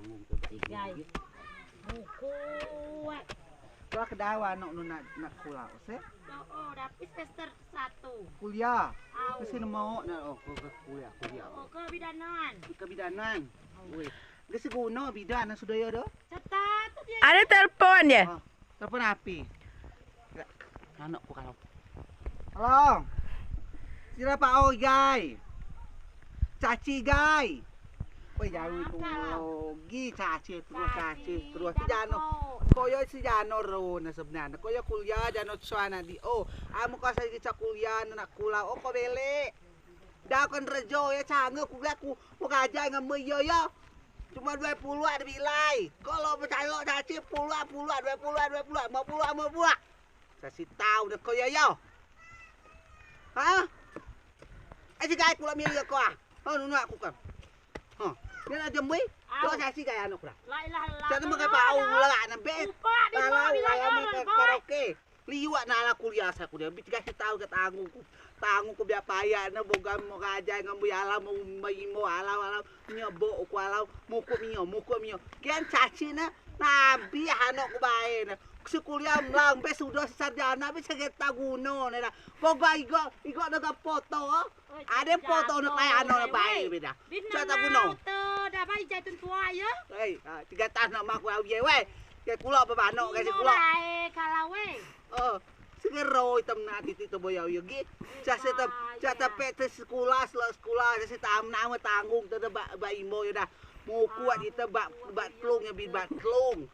tanggung tertinggi. Kuat. Kau kedawa nak kuliah, se? Oh, tapi semester 1. Kuliah. Kasi mau nak kuliah. Oh, kebidanan. Kebidanan. Wih, kasi guna bidan na sudah ya do? Cetat dia. Ada telepon ya? Telepon api. Anakku kalau. Halo. Sila pa gay. Caci gay. Ôi già ơi cô ghi caci terus si Jano. Koyo si Jano ro na sebenarnya. Koyo kuliah Jano soana di. Oh, amo ka sa sa kuliah na kula o ko bele. Da kon rejo ya cange kuliah ku ngajai ngameu yo yo. Cuma 20 ada bilai. Kalau percaya caci puluh 20 50. Saya si tahu dah koyo yo. Hah? Aji gay kula milih ko ah. Oh nu aku kan. Dia nak jemui, kau saksi kaya anak lah. La ilaha illallah. Jadi makan bau lah, nampak. Kalau ayam makan karaoke, liwat nala kuliah saya kuliah. Bicara tahu ke tanggung ku biar payah, na boga mau kaja ngambil alam mau alam nyobo ku alam muku mio. Kian saksi na nabi anak ku bae na. Sekuliah melang be sudah sarjana be segeta guno na. Boga igo naga foto. Ada foto nak layan orang baik beda. Cata gunung. Dah baik jatun tua ya. Hei, 3 tahun nak mak aku ye we. Ke kula apa banok ke kula. Kalau we. Segero itam na tito boyaw yogi. Cata pete sekolah saya tam nama tanggung tada ba imo yo dah. Mau kuat kita ba tlung ya bi ba tlung.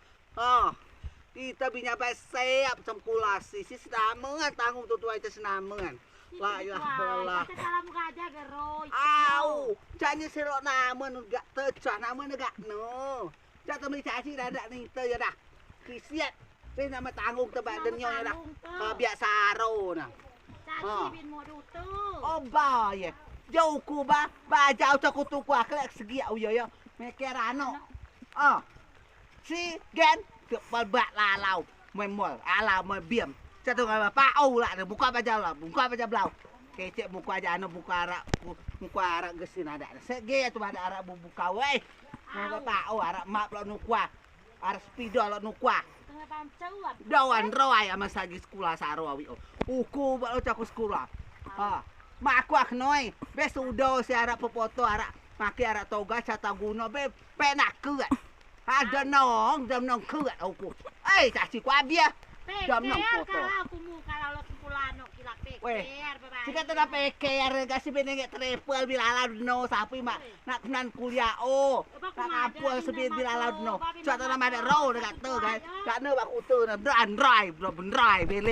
Kita binya ba siap semkulasi. Si senamangan tanggung tutua itu senamangan. La ilaha illallah. Salam aja geroy. Au, jangan serok nama nggak tercah nama nggak no. Jatuh mencari dah ni tu ya dah. Kisiat, ini nama tanggung tebak denyo ya dah. Biasa aro nah. Caci bin modu tu. Oh ba ye. Jauh ku ba jauh cakup tu ku aklek segi au yo. Mekerano. Si gen balbat lalau. Memol ala mebiem. Jatuh nggak apa au lah, buka baca belau. Kecek buka aja anu buka arak gesin ada. Sege tu ada arak buka weh. Mau tahu arak map lo nukwa. Arak speedo lo nukwa. Tengah pam cauan. Dawan roy ama sagi sekolah saro awi. Uku balo caku sekolah. Mak aku aknoi. Be sudo si arak pepoto arak make arak toga cata guna be penak kuat. Ada nong kuat aku. Caci ku abia. Jam 6 foto. Kalau lo sepulano kila peker. Jika tidak peker, kasih benengek trepel bila no sapi mak nak kenan kuliah nak kapul sebid bila no. Contoh nama ada row dekat tu kan. Kat ne bak utu na berai bele.